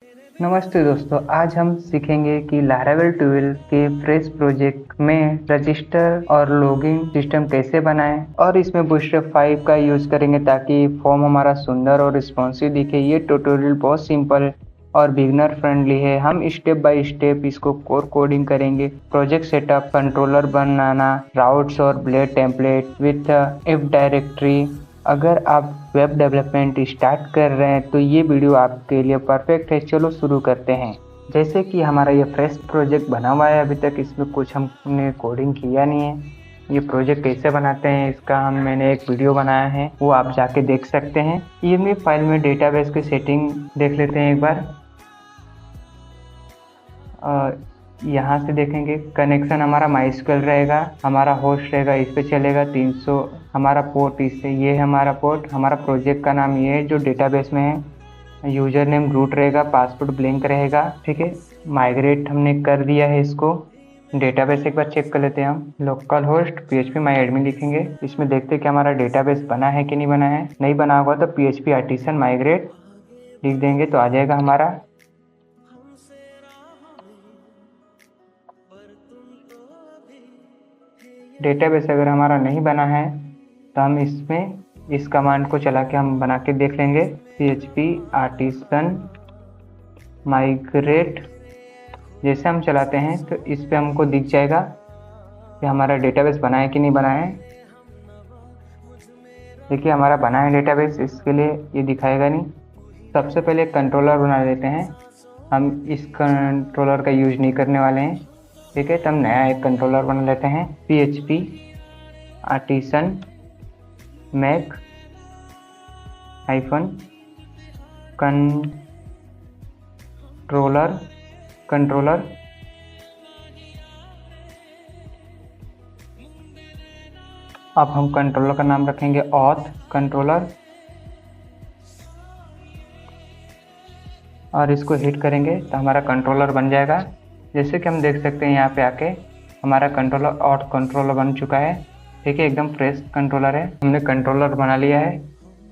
नमस्ते दोस्तों, आज हम सीखेंगे कि लारावेल 12 के फ्रेश प्रोजेक्ट में रजिस्टर और लॉगिन सिस्टम कैसे बनाएं और इसमें बूटस्ट्रैप 5 का यूज करेंगे ताकि फॉर्म हमारा सुंदर और रिस्पॉन्सिव दिखे। ये ट्यूटोरियल बहुत सिंपल और बिगनर फ्रेंडली है। हम स्टेप बाय स्टेप इसको कोडिंग करेंगे। प्रोजेक्ट सेटअप, कंट्रोलर बनाना, राउट्स और blade template with if directory. अगर आप वेब डेवलपमेंट स्टार्ट कर रहे हैं तो ये वीडियो आपके लिए परफेक्ट है। चलो शुरू करते हैं। जैसे कि हमारा ये फ्रेश प्रोजेक्ट बना हुआ है, अभी तक इसमें कुछ हमने कोडिंग किया नहीं है। ये प्रोजेक्ट कैसे बनाते हैं इसका मैंने एक वीडियो बनाया है, वो आप जाके देख सकते हैं। ये फाइल में डेटाबेस की सेटिंग देख लेते हैं एक बार। यहाँ से देखेंगे कनेक्शन हमारा MySQL रहेगा, हमारा होस्ट रहेगा, इस पे चलेगा 300। हमारा पोर्ट इससे ये है हमारा पोर्ट। हमारा प्रोजेक्ट का नाम ये है जो डेटाबेस में है। यूजर नेम रूट रहेगा, पासवर्ड ब्लैंक रहेगा। ठीक है, माइग्रेट हमने कर दिया है इसको। डेटाबेस एक बार चेक कर लेते हैं हम। लोकल होस्ट PHP माई एडमिन लिखेंगे। इसमें देखते हैं कि हमारा डेटाबेस बना है कि नहीं बना है। नहीं बना होगा तो PHP आर्टिसन माइग्रेट लिख देंगे तो आ जाएगा हमारा। डेटाबेस अगर हमारा नहीं बना है तो हम इसमें इस कमांड को चला के हम बना के देख लेंगे। PHP आर्टिसन माइग्रेट जैसे हम चलाते हैं तो इस पे हमको दिख जाएगा कि हमारा डेटाबेस बना है कि नहीं बना है। देखिए हमारा बना है डेटाबेस, इसके लिए ये दिखाएगा नहीं। सबसे पहले कंट्रोलर बना लेते हैं। हम इस कंट्रोलर का यूज नहीं करने वाले हैं। ठीक है, तो हम नया एक कंट्रोलर बना लेते हैं। PHP artisan make hyphen controller. अब हम कंट्रोलर का नाम रखेंगे ऑथ कंट्रोलर और इसको हिट करेंगे तो हमारा कंट्रोलर बन जाएगा। जैसे कि हम देख सकते हैं यहाँ पे आके हमारा कंट्रोलर ऑथ कंट्रोलर बन चुका है। ठीक है, एकदम फ्रेश कंट्रोलर है। हमने कंट्रोलर बना लिया है।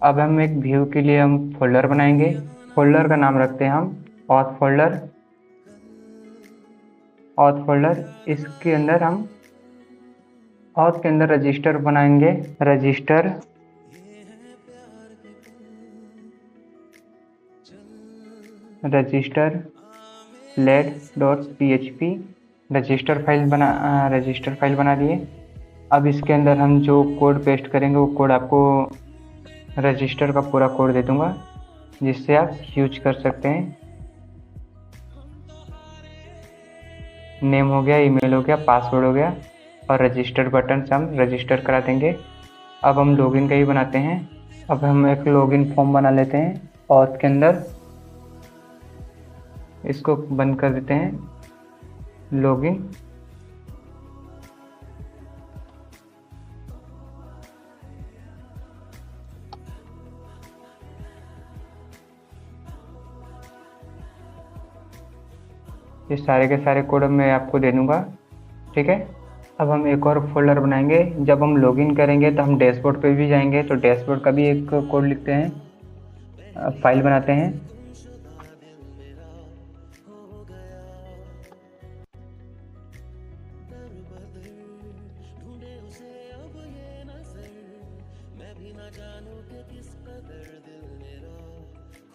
अब हम एक व्यू के लिए हम फोल्डर बनाएंगे। फोल्डर का नाम रखते हैं हम ऑथ फोल्डर। इसके अंदर हम ऑथ के अंदर रजिस्टर बनाएंगे। रजिस्टर led.php रजिस्टर फाइल बना लिए। अब इसके अंदर हम जो कोड पेस्ट करेंगे वो कोड आपको रजिस्टर का पूरा कोड दे दूंगा जिससे आप यूज कर सकते हैं। नेम हो गया, ईमेल हो गया, पासवर्ड हो गया और रजिस्टर बटन से हम रजिस्टर करा देंगे। अब हम लॉगिन का ही बनाते हैं। अब हम एक लॉगिन फॉर्म बना लेते हैं ऑथ के अंदर। इसको बंद कर देते हैं लॉगिन। ये सारे के सारे कोड मैं आपको दे दूंगा। ठीक है, अब हम एक और फोल्डर बनाएंगे। जब हम लॉगिन करेंगे तो हम डैशबोर्ड पे भी जाएंगे तो डैशबोर्ड का भी एक कोड लिखते हैं, फाइल बनाते हैं।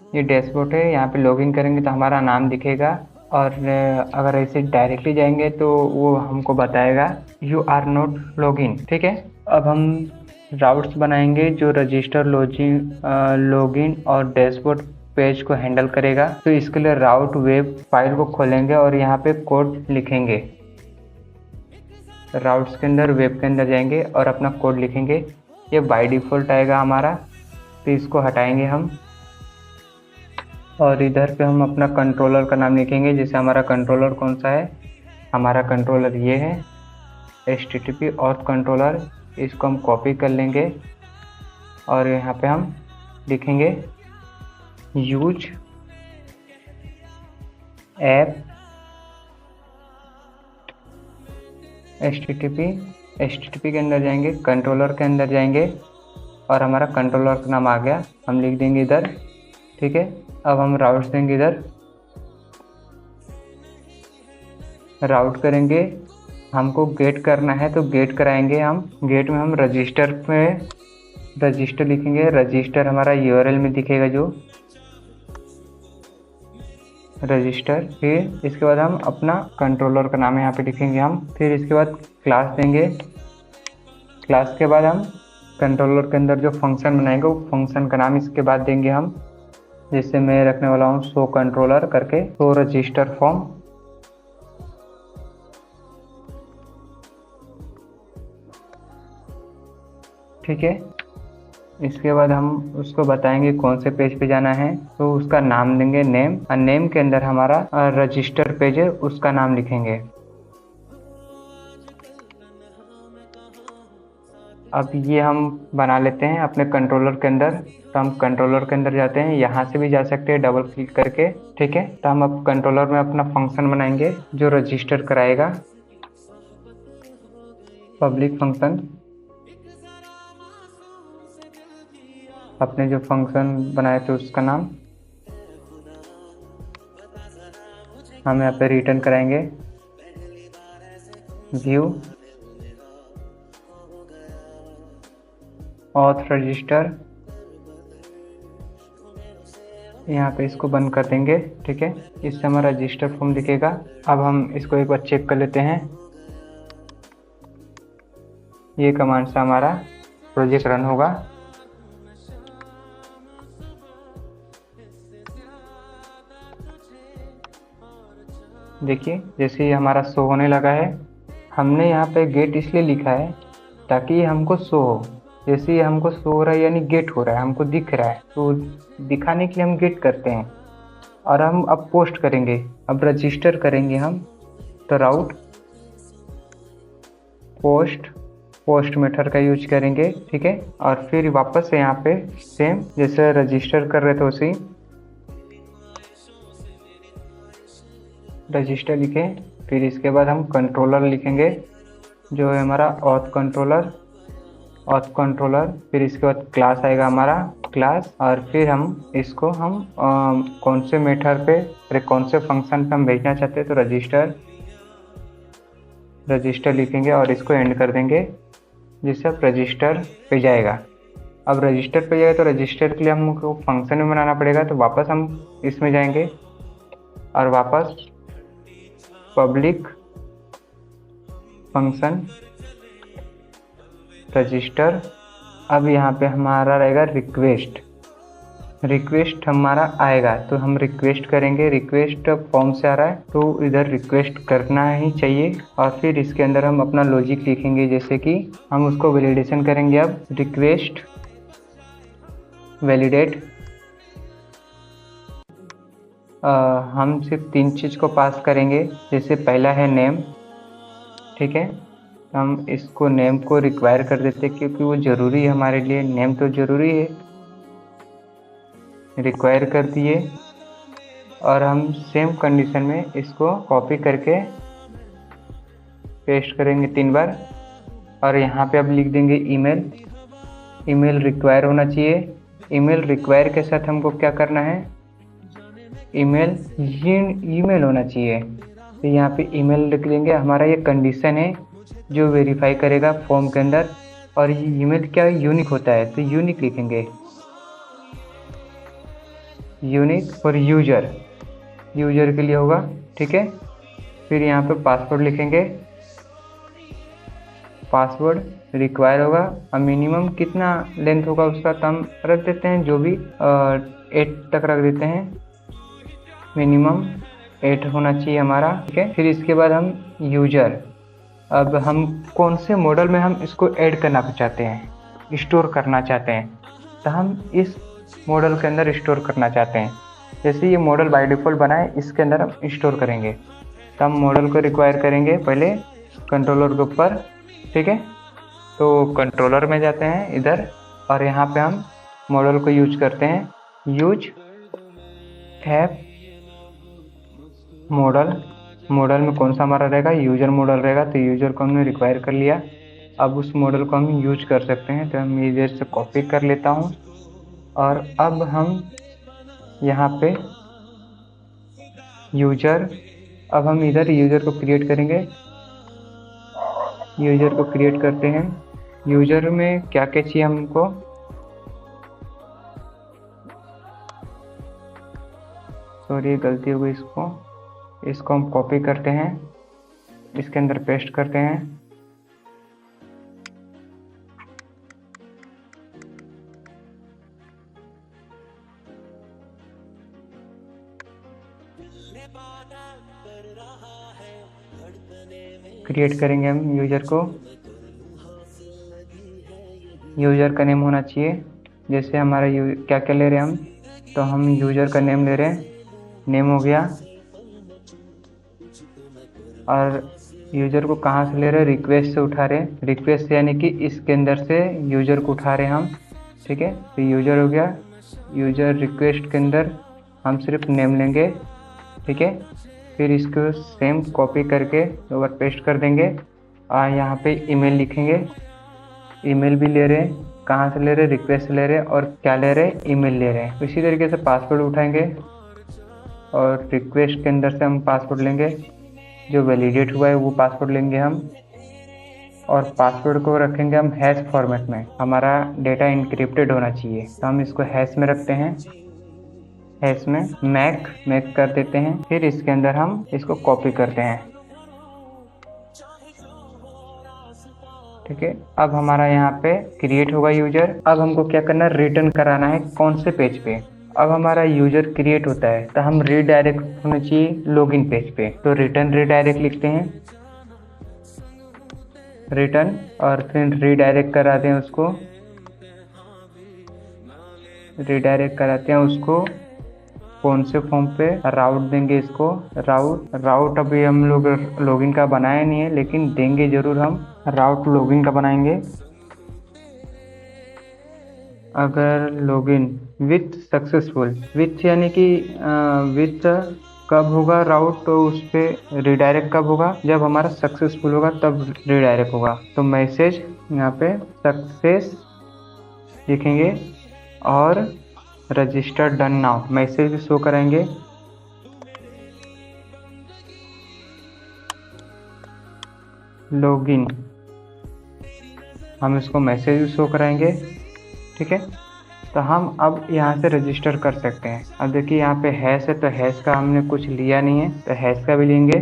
ये डैशबोर्ड है, यहाँ पे लॉगिन करेंगे तो हमारा नाम दिखेगा और अगर ऐसे डायरेक्टली जाएंगे तो वो हमको बताएगा यू आर नॉट लॉगिन। ठीक है, अब हम राउट्स बनाएंगे जो रजिस्टर लॉगिन और डैशबोर्ड पेज को हैंडल करेगा। तो इसके लिए राउट वेब फाइल को खोलेंगे और यहाँ पे कोड लिखेंगे। राउट्स के अंदर वेब के अंदर जाएंगे और अपना कोड लिखेंगे। ये बाय डिफ़ॉल्ट आएगा हमारा, तो इसको हटाएंगे हम और इधर पे हम अपना कंट्रोलर का नाम लिखेंगे। जैसे हमारा कंट्रोलर कौन सा है, हमारा कंट्रोलर ये है HTTP ऑथ कंट्रोलर। इसको हम कॉपी कर लेंगे और यहाँ पे हम लिखेंगे यूज ऐप HTTP के अंदर जाएंगे, कंट्रोलर के अंदर जाएंगे और हमारा कंट्रोलर का नाम आ गया, हम लिख देंगे इधर। ठीक है, अब हम राउट्स देंगे इधर राउट करेंगे, हमको गेट करना है तो गेट कराएंगे हम। गेट में हम रजिस्टर में रजिस्टर लिखेंगे, रजिस्टर हमारा यूआरएल में दिखेगा जो रजिस्टर। फिर इसके बाद हम अपना कंट्रोलर का नाम यहाँ पे लिखेंगे हम। फिर इसके बाद क्लास देंगे। क्लास के बाद हम कंट्रोलर के अंदर जो फंक्शन बनाएंगे वो फंक्शन का नाम इसके बाद देंगे हम। जैसे मैं रखने वाला हूँ शो कंट्रोलर करके, शो रजिस्टर फॉर्म। ठीक है, इसके बाद हम उसको बताएंगे कौन से पेज पे जाना है, तो उसका नाम देंगे नेम, और नेम के अंदर हमारा रजिस्टर पेज है उसका नाम लिखेंगे। अब ये हम बना लेते हैं अपने कंट्रोलर के अंदर। तो हम कंट्रोलर के अंदर जाते हैं, यहाँ से भी जा सकते हैं डबल क्लिक करके। ठीक है, तो हम अब कंट्रोलर में अपना फंक्शन बनाएंगे जो रजिस्टर कराएगा, पब्लिक फंक्शन। अपने जो फंक्शन बनाए थे उसका नाम हम यहाँ पे रिटर्न कराएंगे, व्यू ऑथ रजिस्टर, यहाँ पे इसको बंद कर देंगे। ठीक है, इससे हमारा रजिस्टर फॉर्म दिखेगा। अब हम इसको एक बार चेक कर लेते हैं। ये कमांड से हमारा प्रोजेक्ट रन होगा। देखिए जैसे ही हमारा शो होने लगा है। हमने यहाँ पे गेट इसलिए लिखा है ताकि ये हमको शो हो। जैसे ही हमको शो हो रहा है यानी गेट हो रहा है, हमको दिख रहा है, तो दिखाने के लिए हम गेट करते हैं। और हम अब पोस्ट करेंगे, अब रजिस्टर करेंगे हम। तो राउट पोस्ट मेथड का यूज करेंगे। ठीक है, और फिर वापस से यहाँ पे सेम जैसे रजिस्टर कर रहे थे उसी रजिस्टर लिखें। फिर इसके बाद हम कंट्रोलर लिखेंगे जो है हमारा ऑथ कंट्रोलर। फिर इसके बाद क्लास आएगा हमारा क्लास, और फिर हम इसको हम कौन से मेथड पे कौन से फंक्शन पे हम भेजना चाहते हैं तो रजिस्टर लिखेंगे और इसको एंड कर देंगे, जिससे अब रजिस्टर पे जाएगा। अब रजिस्टर पे जाएगा तो रजिस्टर के लिए हमको फंक्शन में बनाना पड़ेगा। तो वापस हम इसमें जाएंगे और वापस पब्लिक फंक्शन रजिस्टर। अब यहाँ पे हमारा रहेगा रिक्वेस्ट हमारा आएगा तो हम रिक्वेस्ट करेंगे। रिक्वेस्ट फॉर्म से आ रहा है तो इधर रिक्वेस्ट करना ही चाहिए। और फिर इसके अंदर हम अपना लॉजिक लिखेंगे, जैसे कि हम उसको वैलिडेशन करेंगे। अब रिक्वेस्ट वैलिडेट, हम सिर्फ 3 चीज़ को पास करेंगे। जैसे पहला है नेम। ठीक है, हम इसको नेम को रिक्वायर कर देते हैं क्योंकि वो ज़रूरी है हमारे लिए, नेम तो ज़रूरी है। रिक्वायर कर दिए और हम सेम कंडीशन में इसको कॉपी करके पेस्ट करेंगे 3 बार। और यहाँ पे अब लिख देंगे ईमेल रिक्वायर होना चाहिए। ईमेल रिक्वायर के साथ हमको क्या करना है, ईमेल होना चाहिए। तो यहाँ पे ईमेल लिख देंगे। हमारा ये कंडीशन है जो वेरीफाई करेगा फॉर्म के अंदर। और ये ईमेल क्या यूनिक होता है तो यूनिक लिखेंगे, यूनिक फॉर यूजर के लिए होगा। ठीक है, फिर यहाँ पे पासवर्ड लिखेंगे। पासवर्ड रिक्वायर होगा और मिनिमम कितना लेंथ होगा उसका तो हम रख देते हैं, जो भी 8 तक रख देते हैं। मिनिमम 8 होना चाहिए हमारा। ठीक है, फिर इसके बाद हम यूजर, अब हम कौन से मॉडल में हम इसको ऐड करना चाहते हैं, स्टोर करना चाहते हैं, तो हम इस मॉडल के अंदर स्टोर करना चाहते हैं। जैसे ये मॉडल बाय डिफ़ॉल्ट बना है इसके अंदर हम स्टोर करेंगे। तो हम मॉडल को रिक्वायर करेंगे पहले कंट्रोलर के ऊपर। ठीक है, तो कंट्रोलर में जाते हैं इधर और यहाँ पे हम मॉडल को यूज करते हैं। यूज ऐप मॉडल में कौन सा हमारा रहेगा, यूजर मॉडल रहेगा। तो यूजर को हमने रिक्वायर कर लिया। अब उस मॉडल को हम यूज कर सकते हैं। तो हम इधर से कॉपी कर लेता हूँ और अब हम यहाँ पे यूजर अब हम इधर यूज़र को क्रिएट करेंगे। यूज़र को क्रिएट करते हैं। यूज़र में क्या क्या चाहिए हमको, सॉरी गलती हो गई, इसको हम कॉपी करते हैं, इसके अंदर पेस्ट करते हैं। क्रिएट करेंगे हम यूज़र को। यूज़र का नेम होना चाहिए, जैसे हमारा क्या क्या ले रहे हैं हम, तो हम यूज़र का नेम ले रहे हैं, नेम हो गया। और यूज़र को कहाँ से ले रहे हैं, रिक्वेस्ट से उठा रहे हैं। रिक्वेस्ट यानी कि इसके अंदर से यूज़र को उठा रहे हैं हम, ठीक है। तो यूज़र हो गया। यूज़र रिक्वेस्ट के अंदर हम सिर्फ नेम लेंगे, ठीक है। फिर इसको सेम कॉपी करके एक बार पेस्ट कर देंगे और यहाँ पे ईमेल लिखेंगे। ईमेल भी ले रहे हैं, कहाँ से ले रहे हैं, रिक्वेस्ट से ले रहे हैं, और क्या ले रहे हैं, ईमेल ले रहे हैं। इसी तरीके से पासवर्ड उठाएंगे और रिक्वेस्ट के अंदर से हम पासवर्ड लेंगे, जो वैलिडेट हुआ है वो पासवर्ड लेंगे हम। और पासवर्ड को रखेंगे हम हैश फॉर्मेट में, हमारा डेटा इनक्रिप्टेड होना चाहिए, तो हम इसको हैश में रखते हैं। हैश में मैक कर देते हैं। फिर इसके अंदर हम इसको कॉपी करते हैं, ठीक है। अब हमारा यहाँ पे क्रिएट होगा यूजर। अब हमको क्या करना है, रिटर्न कराना है कौन से पेज पे। अब हमारा यूजर क्रिएट होता है तो हम रीडायरेक्ट होना चाहिए लॉगिन पेज पे, तो रिटर्न रीडायरेक्ट लिखते हैं, रिटर्न, और फिर रीडायरेक्ट कराते हैं उसको, रीडायरेक्ट कराते हैं उसको कौन से फॉर्म पे, राउट देंगे इसको। राउट अभी हम लोग लॉगिन का बनाया नहीं है, लेकिन देंगे जरूर, हम राउट लॉगिन का बनाएंगे। अगर लॉगिन विथ सक्सेसफुल, विथ यानी कि विथ कब होगा राउट, तो उस पर रिडायरेक्ट कब होगा, जब हमारा सक्सेसफुल होगा तब रिडायरेक्ट होगा। तो मैसेज यहाँ पे सक्सेस लिखेंगे और रजिस्टर डन नाउ मैसेज भी शो कराएंगे। लॉगिन, हम इसको मैसेज भी शो कराएंगे, ठीक है। तो हम अब यहाँ से रजिस्टर कर सकते हैं। अब देखिए यहाँ पे हैश है, तो हैश का हमने कुछ लिया नहीं है, तो हैश का भी लेंगे,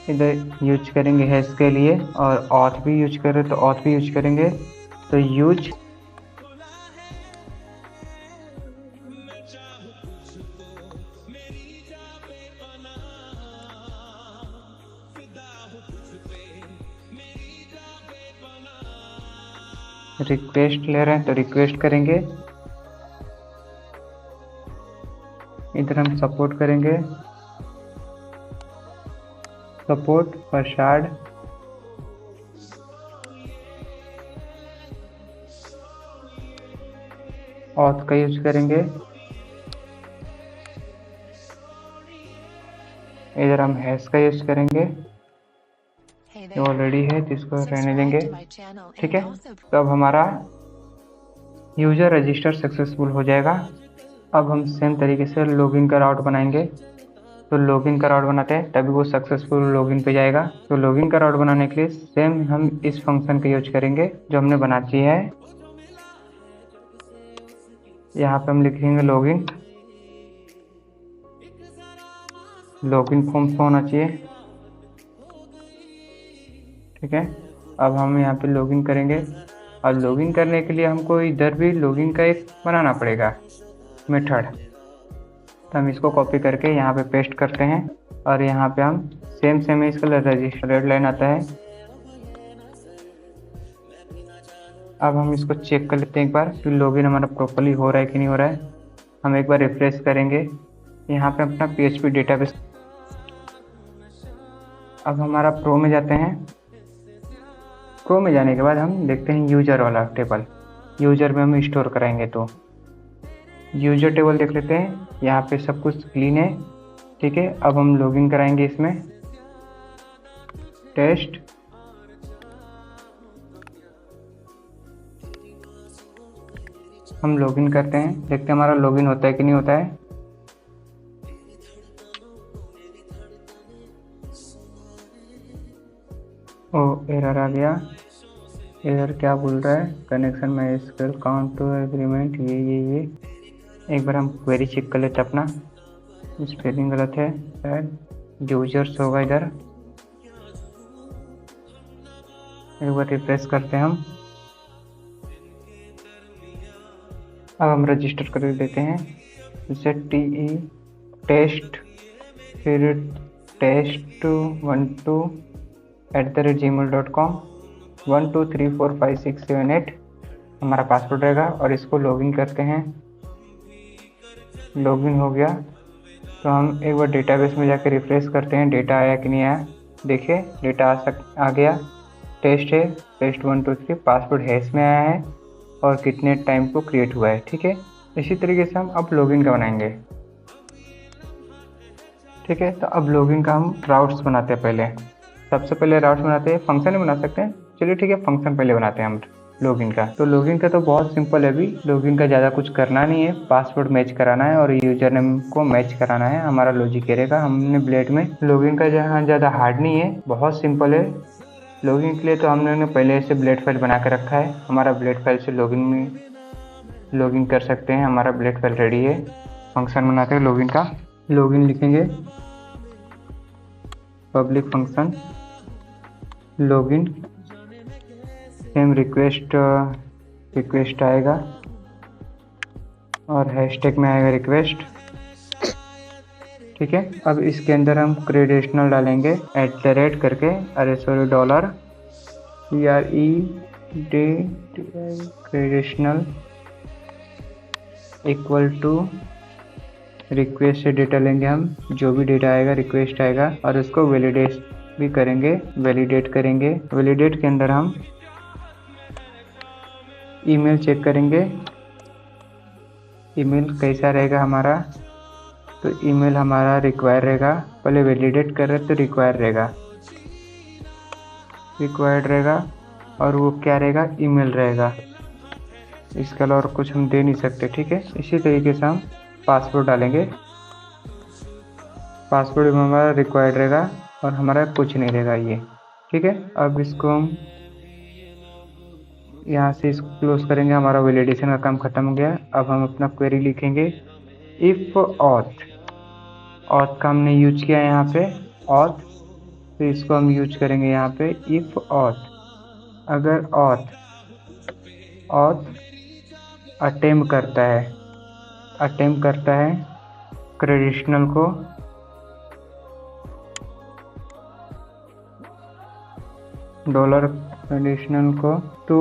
इधर यूज करेंगे हैश के लिए। और ऑथ भी यूज करें तो ऑथ भी यूज करेंगे, तो यूज रिक्वेस्ट ले रहे हैं तो रिक्वेस्ट करेंगे, इधर हम सपोर्ट करेंगे, सपोर्ट प्रसाद, ऑथ का यूज करेंगे, इधर हम हैश का यूज करेंगे, ये ऑलरेडी है तो इसको रहने देंगे, ठीक है। तो अब हमारा यूजर रजिस्टर सक्सेसफुल हो जाएगा। अब हम सेम तरीके से लॉगिन का राउट बनाएंगे, तो लॉगिन का राउट बनाते हैं तभी वो सक्सेसफुल लॉगिन पे जाएगा। तो लॉगिन का राउट बनाने के लिए सेम हम इस फंक्शन का यूज करेंगे जो हमने बना दिया है। यहाँ पे हम लिखेंगे लॉगिन, लॉगिन फॉर्म शो होना चाहिए, ठीक है। अब हम यहाँ पे लॉगिन करेंगे, और लॉगिन करने के लिए हमको इधर भी लॉगिन का एक बनाना पड़ेगा मेथड, तो हम इसको कॉपी करके यहाँ पे पेस्ट करते हैं। और यहाँ पे हम सेम इसका रजिस्टर रेड लाइन आता है। अब हम इसको चेक कर लेते हैं एक बार कि लॉगिन हमारा प्रॉपर्ली हो रहा है कि नहीं हो रहा है। हम एक बार रिफ्रेश करेंगे, यहाँ पे अपना PHP डेटाबेस। अब हमारा प्रो में जाते हैं, प्रो में जाने के बाद हम देखते हैं यूजर वाला टेबल, यूजर में हम स्टोर कराएंगे, तो यूजर टेबल देख लेते हैं। यहाँ पे सब कुछ क्लीन है, ठीक है। अब हम लॉगिन कराएंगे इसमें, टेस्ट, हम लॉगिन करते हैं, देखते हैं हमारा लॉगिन होता है कि नहीं होता है। ओ एरर आ गया। एरर क्या बोल रहा है? Connection MySQL count to agreement, ये एक बार हम क्वेरी चेक कर लेते अपना। स्पेलिंग गलत है शायद, यूजर्स होगा इधर। एक बार रिफ्रेश करते हैं हम। अब हम रजिस्टर कर देते हैं। जैसे TE टेस्ट, फिर test12@gmail.com 12345678 हमारा पासवर्ड रहेगा और इसको लॉगिन करते हैं। लॉगिन हो गया तो हम एक बार डेटाबेस में जाकर रिफ्रेश करते हैं डेटा आया कि नहीं आया। देखिए डेटा आ गया। टेस्ट है, टेस्ट 1 2 3, पासवर्ड हैश में आया है और कितने टाइम को क्रिएट हुआ है। ठीक है, इसी तरीके से हम अब लॉगिन का बनाएंगे। ठीक है, तो अब लॉगिन का हम राउट्स बनाते हैं। पहले सबसे पहले राउट्स बनाते हैं, फंक्शन ही बना सकते हैं। चलिए ठीक है, फंक्शन पहले बनाते हैं हम लॉगिन का। तो लॉगिन का तो बहुत सिंपल है। अभी लॉगिन का ज़्यादा कुछ करना नहीं है, पासवर्ड मैच कराना है और यूजर नेम को मैच कराना है। हमारा लॉजिक रहेगा। हमने ब्लेड में लॉगिन का जहाँ ज़्यादा हार्ड नहीं है, बहुत सिंपल है। लॉगिन के लिए तो हमने पहले से ब्लेड फाइल बना के रखा है। हमारा ब्लेड फाइल से लॉगिन कर सकते हैं। हमारा ब्लेड फाइल रेडी है। फंक्शन बनाते हैं लॉगिन का। लॉगिन लिखेंगे, public function login, same request आएगा और हैशटैग में आएगा रिक्वेस्ट। ठीक है, अब इसके अंदर हम क्रेडेशनल डालेंगे करके, क्रेडेशनल इक्वल टू रिक्वेस्ट से डेटा लेंगे हम। जो भी डेटा आएगा रिक्वेस्ट आएगा और उसको वैलिडेट भी करेंगे। वैलिडेट के अंदर हम ईमेल चेक करेंगे। ईमेल कैसा रहेगा हमारा? तो ईमेल हमारा रिक्वायर रहेगा। पहले वैलिडेट कर रहे तो रिक्वायर्ड रहेगा और वो क्या रहेगा? ईमेल रहेगा। इसके अलावा और कुछ हम दे नहीं सकते। ठीक है, इसी तरीके से हम पासवर्ड डालेंगे। पासवर्ड हमारा रिक्वायर्ड रहेगा और हमारा कुछ नहीं रहेगा ये। ठीक है, अब इसको हम यहाँ से इसको क्लोज करेंगे। हमारा वैलिडेशन का काम खत्म हो गया। अब हम अपना क्वेरी लिखेंगे। इफ ऑथ का हमने यूज किया यहाँ पे ऑथ, तो इसको हम यूज करेंगे यहाँ पे। इफ ऑथ, अगर ऑथ अटेम्प्ट करता है क्रेडिशनल को $कंडीशनल को तो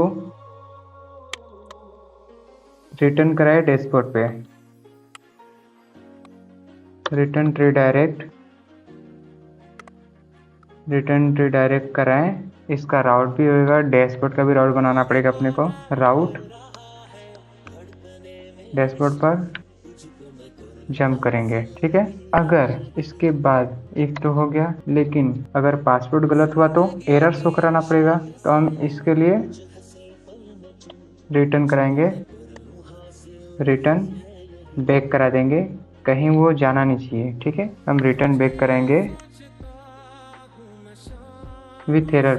रिटर्न कराए डैशबोर्ड पे। रिटर्न रिडायरेक्ट कराएं। इसका राउट भी होगा, डैशबोर्ड का भी राउट बनाना पड़ेगा अपने को। राउट डैशबोर्ड पर जंप करेंगे। ठीक है, अगर इसके बाद एक तो हो गया, लेकिन अगर पासवर्ड गलत हुआ तो एरर शो कराना पड़ेगा। तो हम इसके लिए रिटर्न कराएंगे, रिटर्न बैक करा देंगे। कहीं वो जाना नहीं चाहिए। ठीक है, हम रिटर्न बैक कराएंगे विथ एरर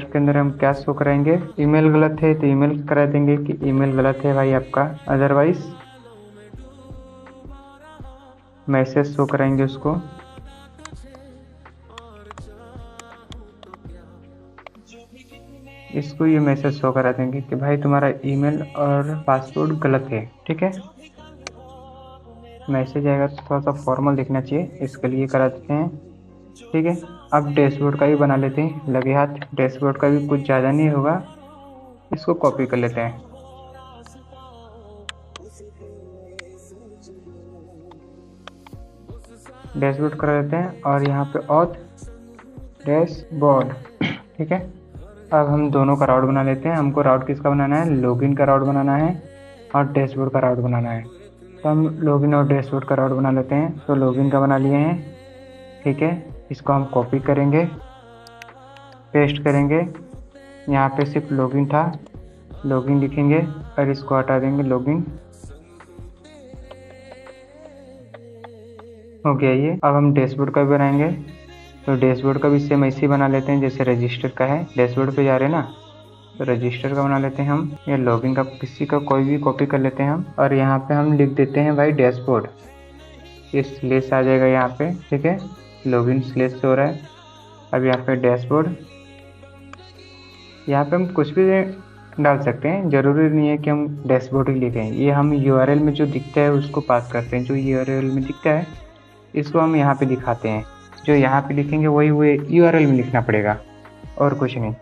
के अंदर हम क्या शो कराएंगे? ईमेल गलत है तो ईमेल करा देंगे कि ईमेल गलत है भाई आपका। अदरवाइज मैसेज शो कराएंगे उसको। इसको ये मैसेज शो करा देंगे कि भाई तुम्हारा ईमेल और पासवर्ड गलत है। ठीक है, मैसेज आएगा तो थोड़ा सा फॉर्मल दिखना चाहिए, इसके लिए करा देते हैं। ठीक है, अब डैशबोर्ड का भी बना लेते हैं लगे हाथ। डैशबोर्ड का भी कुछ ज़्यादा नहीं होगा, इसको कॉपी कर लेते हैं। डैशबोर्ड करा लेते हैं और यहाँ पे ऑथ डैशबोर्ड। ठीक है, अब हम दोनों का राउट बना लेते हैं। हमको राउट किसका बनाना है? लॉगिन का राउट बनाना है और डैशबोर्ड का राउट बनाना है। तो हम लॉगिन और डैशबोर्ड का राउट बना लेते हैं। तो लॉगिन का बना लिए हैं। ठीक है, इसको हम कॉपी करेंगे, पेस्ट करेंगे। यहाँ पे सिर्फ लॉगिन था, लॉगिन लिखेंगे और इसको हटा देंगे। लॉगिन हो गया ये। अब हम डैशबोर्ड का भी बनाएंगे। तो डैशबोर्ड का भी सेम ऐसे ही बना लेते हैं जैसे रजिस्टर का है। डैशबोर्ड पे जा रहे हैं ना, तो रजिस्टर का बना लेते हैं हम, या लॉगिन का किसी का कोई भी कॉपी कर लेते हैं हम, और यहाँ पे हम लिख देते हैं भाई डैशबोर्ड। ये स्लेश आ जाएगा यहाँ पे, ठीक है, लॉगिन स्लेश हो रहा है। अब यहाँ पे डैशबोर्ड, यहाँ पे हम कुछ भी डाल सकते हैं, जरूरी नहीं है कि हम डैशबोर्ड ही लिखें। ये हम यूआरएल में जो दिखता है उसको पास करते हैं, जो यूआरएल में दिखता है इसको हम यहाँ पे दिखाते हैं। जो यहाँ पे लिखेंगे वही हुए यूआरएल में लिखना पड़ेगा और कुछ नहीं,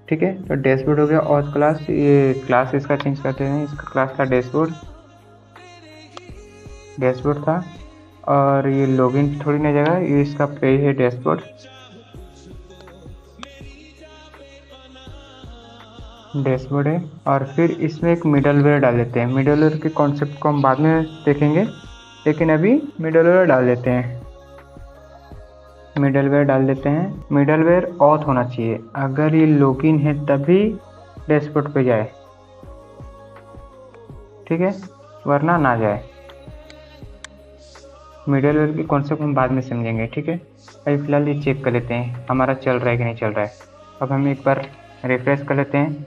ठीक है। तो डैशबोर्ड हो गया। और क्लास, ये क्लास इसका चेंज करते हैं, इसका क्लास था डैशबोर्ड, डैशबोर्ड था। और ये लॉगिन थोड़ी ना जगह, ये इसका पेज है डैशबोर्ड, डैशबोर्ड है। और फिर इसमें एक मिडलवेयर डाल देते हैं। मिडलवेयर के कॉन्सेप्ट को हम बाद में देखेंगे, लेकिन अभी मिडलवेयर डाल देते हैं। मिडलवेयर डाल देते हैं। मिडलवेयर ऑथ होना चाहिए, अगर ये लॉगिन है तभी डैशबोर्ड पे जाए, ठीक है, वरना ना जाए। मिडलवेयर के कॉन्सेप्ट हम बाद में समझेंगे, ठीक है। अभी फिलहाल ये चेक कर लेते हैं हमारा चल रहा है कि नहीं चल रहा है। अब हम एक बार रिफ्रेश कर लेते हैं,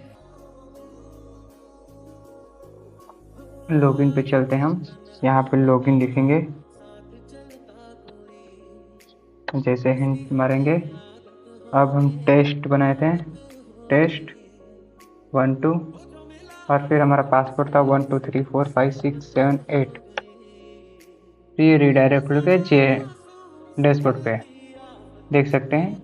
लॉगिन पे चलते हैं हम। यहाँ पे लॉगिन लिखेंगे, जैसे हिंट मारेंगे। अब हम टेस्ट बनाए थे, टेस्ट 1 2, और फिर हमारा पासवर्ड था 1 2 3 4 5 6 7 8। ये रीडायरेक्ट होकर जे डैशबोर्ड पे देख सकते हैं।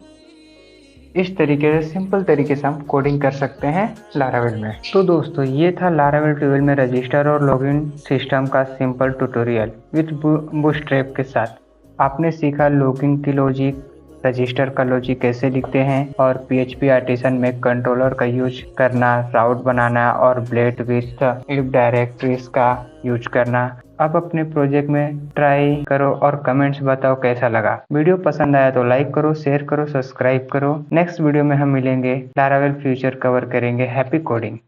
इस तरीके से सिंपल तरीके से हम कोडिंग कर सकते हैं लारावेल में। तो दोस्तों ये था लारावेल 12 में रजिस्टर और लॉगिन सिस्टम का सिंपल ट्यूटोरियल विद बूटस्ट्रैप के साथ। आपने सीखा लॉगिन की लॉजिक, रजिस्टर का लॉजिक कैसे लिखते हैं, और PHP आर्टिसन में कंट्रोलर का यूज करना, राउट बनाना, और ब्लेड विथ इफ डायरेक्टरीज का यूज करना। अब अपने प्रोजेक्ट में ट्राई करो और कमेंट्स बताओ कैसा लगा। वीडियो पसंद आया तो लाइक करो, शेयर करो, सब्सक्राइब करो। नेक्स्ट वीडियो में हम मिलेंगे, लारावेल फ्यूचर कवर करेंगे। Happy coding.